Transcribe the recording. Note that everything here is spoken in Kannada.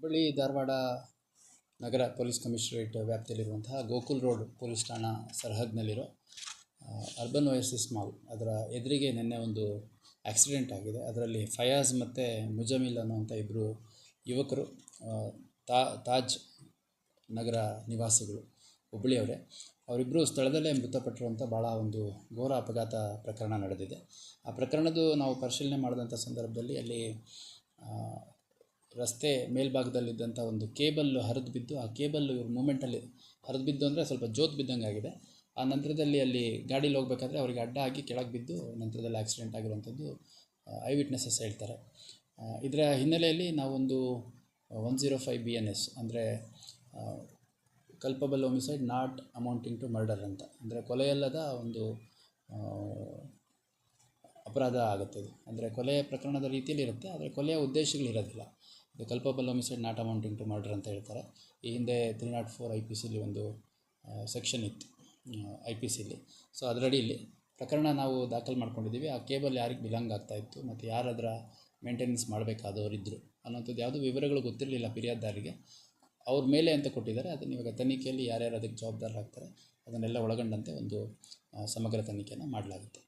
ಹುಬ್ಬಳ್ಳಿ ಧಾರವಾಡ ನಗರ ಪೊಲೀಸ್ ಕಮಿಷನರೇಟ್ ವ್ಯಾಪ್ತಿಯಲ್ಲಿರುವಂತಹ ಗೋಕುಲ್ ರೋಡ್ ಪೊಲೀಸ್ ಠಾಣಾ ಸರಹದ್ದಿನಲ್ಲಿರೋ ಅರ್ಬನ್ ಓಯಸಿಸ್ ಮಾಲ್ ಅದರ ಎದುರಿಗೆ ನಿನ್ನೆ ಒಂದು ಆಕ್ಸಿಡೆಂಟ್ ಆಗಿದೆ. ಅದರಲ್ಲಿ ಫಯಾಜ್ ಮತ್ತು ಮುಜಮಿಲ್ ಅನ್ನುವಂಥ ಇಬ್ಬರು ಯುವಕರು ತಾಜ್ ನಗರ ನಿವಾಸಿಗಳು ಹುಬ್ಬಳ್ಳಿಯವರೇ. ಅವರಿಬ್ಬರು ಸ್ಥಳದಲ್ಲೇ ಮೃತಪಟ್ಟಿರುವಂಥ ಭಾಳ ಒಂದು ಘೋರ ಅಪಘಾತ ಪ್ರಕರಣ ನಡೆದಿದೆ. ಆ ಪ್ರಕರಣದ್ದು ನಾವು ಪರಿಶೀಲನೆ ಮಾಡಿದಂಥ ಸಂದರ್ಭದಲ್ಲಿ ಅಲ್ಲಿ ರಸ್ತೆ ಮೇಲ್ಭಾಗದಲ್ಲಿದ್ದಂಥ ಒಂದು ಕೇಬಲ್ ಹರಿದು ಬಿದ್ದು, ಆ ಕೇಬಲ್ ಮೂಮೆಂಟಲ್ಲಿ ಹರಿದು ಬಿದ್ದು ಅಂದರೆ ಸ್ವಲ್ಪ ಜೋತು ಬಿದ್ದಂಗೆ ಆಗಿದೆ. ಆ ನಂತರದಲ್ಲಿ ಅಲ್ಲಿ ಗಾಡೀಲಿ ಹೋಗಬೇಕಾದ್ರೆ ಅವರಿಗೆ ಅಡ್ಡ ಆಗಿ ಕೆಳಗೆ ಬಿದ್ದು ನಂತರದಲ್ಲಿ ಆಕ್ಸಿಡೆಂಟ್ ಆಗಿರುವಂಥದ್ದು ಐ ವಿಟ್ನೆಸಸ್ ಹೇಳ್ತಾರೆ. ಇದರ ಹಿನ್ನೆಲೆಯಲ್ಲಿ ನಾವೊಂದು 105 BNS ಅಂದರೆ culpable homicide not amounting to murder ಅಂತ, ಅಂದರೆ ಕೊಲೆಯಲ್ಲದ ಒಂದು ಅಪರಾಧ ಆಗುತ್ತೆ. ಇದು ಅಂದರೆ ಕೊಲೆಯ ಪ್ರಕರಣದ ರೀತಿಯಲ್ಲಿ ಇರುತ್ತೆ, ಆದರೆ ಕೊಲೆಯ ಉದ್ದೇಶಗಳಿರೋದಿಲ್ಲ. ಇದು culpable homicide not amounting to murder ಅಂತ ಹೇಳ್ತಾರೆ. ಈ ಹಿಂದೆ 304 IPCಲಿ ಒಂದು ಸೆಕ್ಷನ್ ಇತ್ತು IPCಲಿ. ಸೊ ಅದರಡಿಯಲ್ಲಿ ಪ್ರಕರಣ ನಾವು ದಾಖಲು ಮಾಡ್ಕೊಂಡಿದ್ದೀವಿ. ಆ ಕೇಬಲ್ ಯಾರಿಗೆ ಬಿಲಾಂಗ್ ಆಗ್ತಾಯಿತ್ತು ಮತ್ತು ಯಾರು ಅದರ ಮೇಂಟೆನೆನ್ಸ್ ಮಾಡಬೇಕಾದವರಿದ್ದರು ಅನ್ನೋಂಥದ್ದು ಯಾವುದೂ ವಿವರಗಳು ಗೊತ್ತಿರಲಿಲ್ಲ ಫಿರ್ಯಾದಿದಾರರಿಗೆ. ಅವ್ರ ಮೇಲೆ ಅಂತ ಕೊಟ್ಟಿದ್ದಾರೆ. ಅದನ್ನು ಇವಾಗ ತನಿಖೆಯಲ್ಲಿ ಯಾರ್ಯಾರು ಅದಕ್ಕೆ ಜವಾಬ್ದಾರರಾಗ್ತಾರೆ ಅದನ್ನೆಲ್ಲ ಒಳಗೊಂಡಂತೆ ಒಂದು ಸಮಗ್ರ ತನಿಖೆಯನ್ನು ಮಾಡಲಾಗುತ್ತೆ.